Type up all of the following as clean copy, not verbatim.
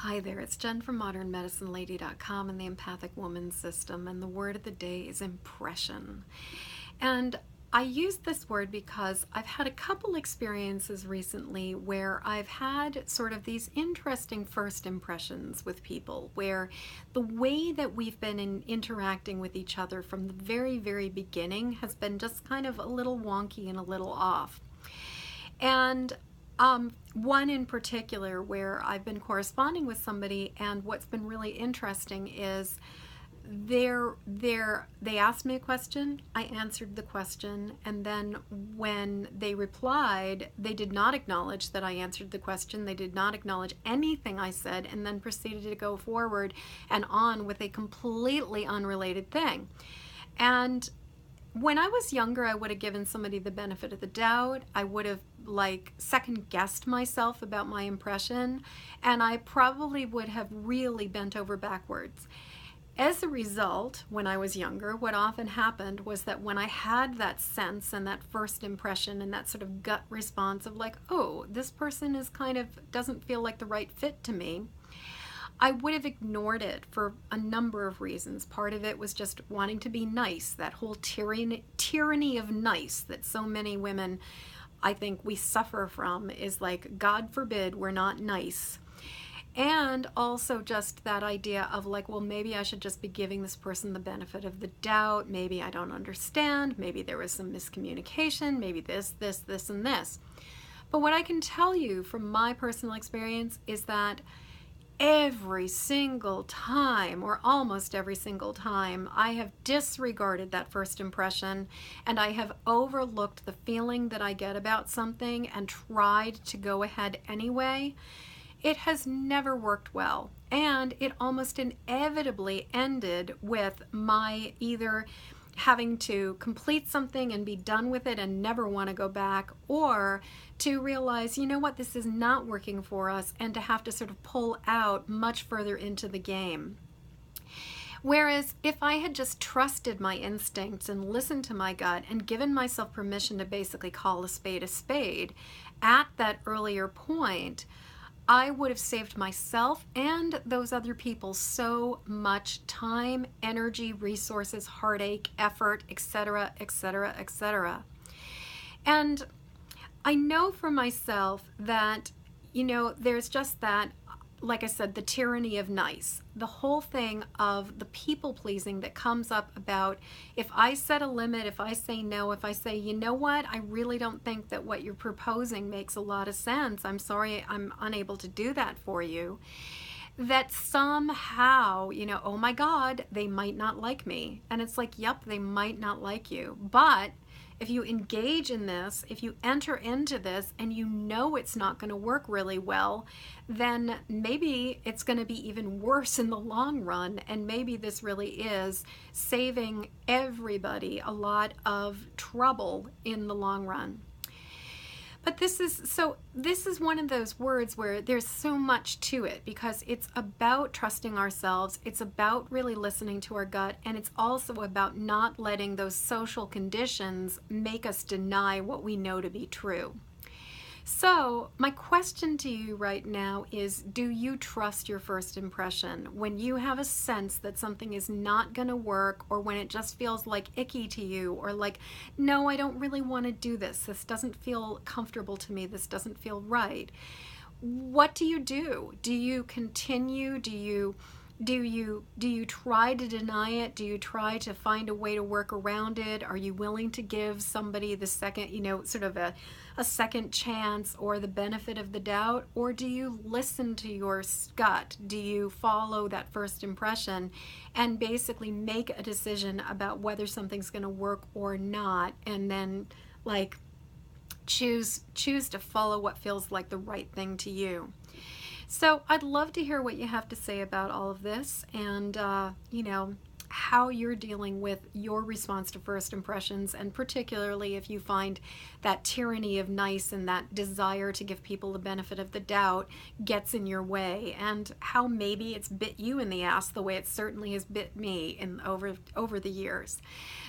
Hi there, it's Jen from modernmedicinelady.com and the Empathic Woman System, and the word of the day is impression. And I use this word because I've had a couple experiences recently where I've had sort of these interesting first impressions with people, where the way that we've been interacting with each other from the very, very beginning has been just kind of a little wonky and a little off. And one in particular where I've been corresponding with somebody, and what's been really interesting is they asked me a question, I answered the question, and then when they replied, they did not acknowledge that I answered the question, they did not acknowledge anything I said, and then proceeded to go forward and on with a completely unrelated thing. And when I was younger, I would have given somebody the benefit of the doubt. I would have second guessed myself about my impression, and I probably would have really bent over backwards. As a result, when I was younger, what often happened was that when I had that sense and that first impression and that sort of gut response of like, oh, this person is doesn't feel like the right fit to me, I would have ignored it for a number of reasons. Part of it was just wanting to be nice, that whole tyranny of nice that so many women, I think, we suffer from, is like, God forbid we're not nice. And also just that idea of like, well, maybe I should just be giving this person the benefit of the doubt. Maybe I don't understand. Maybe there was some miscommunication. Maybe this, and this. But what I can tell you from my personal experience is that every single time, or almost every single time, I have disregarded that first impression, and I have overlooked the feeling that I get about something and tried to go ahead anyway. It has never worked well, and it almost inevitably ended with my either having to complete something and be done with it and never want to go back, or to realize, you know what, this is not working for us, and to have to sort of pull out much further into the game. Whereas if I had just trusted my instincts and listened to my gut and given myself permission to basically call a spade at that earlier point, I would have saved myself and those other people so much time, energy, resources, heartache, effort, etc., etc., etc. And I know for myself that, there's just that, like I said, the tyranny of nice. The whole thing of the people pleasing that comes up about, if I set a limit, if I say no, if I say, you know what, I really don't think that what you're proposing makes a lot of sense. I'm sorry, I'm unable to do that for you. That somehow, oh my God, they might not like me. And it's like, yep, they might not like you. But if you engage in this, if you enter into this and you know it's not going to work really well, then maybe it's going to be even worse in the long run, and maybe this really is saving everybody a lot of trouble in the long run. But this is one of those words where there's so much to it, because it's about trusting ourselves, it's about really listening to our gut, and it's also about not letting those social conditions make us deny what we know to be true. So my question to you right now is, do you trust your first impression? When you have a sense that something is not going to work, or when it just feels like icky to you, or like, no, I don't really want to do this. This doesn't feel comfortable to me. This doesn't feel right. What do you do? Do you continue? Do you try to deny it? Do you try to find a way to work around it? Are you willing to give somebody the second, sort of a second chance or the benefit of the doubt? Or do you listen to your gut? Do you follow that first impression and basically make a decision about whether something's going to work or not, and then choose to follow what feels like the right thing to you? So I'd love to hear what you have to say about all of this, and how you're dealing with your response to first impressions, and particularly if you find that tyranny of nice and that desire to give people the benefit of the doubt gets in your way, and how maybe it's bit you in the ass the way it certainly has bit me over the years.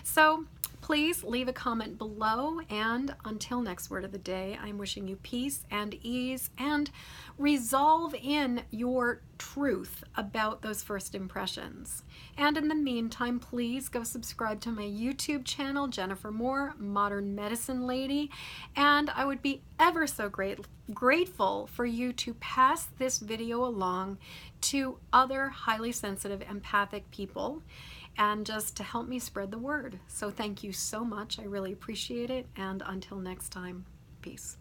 So please leave a comment below, and until next word of the day, I'm wishing you peace and ease and resolve in your truth about those first impressions. And in the meantime, please go subscribe to my YouTube channel, Jennifer Moore, Modern Medicine Lady, and I would be ever so grateful for you to pass this video along to other highly sensitive, empathic people, and just to help me spread the word. So thank you so much. I really appreciate it, and until next time, peace.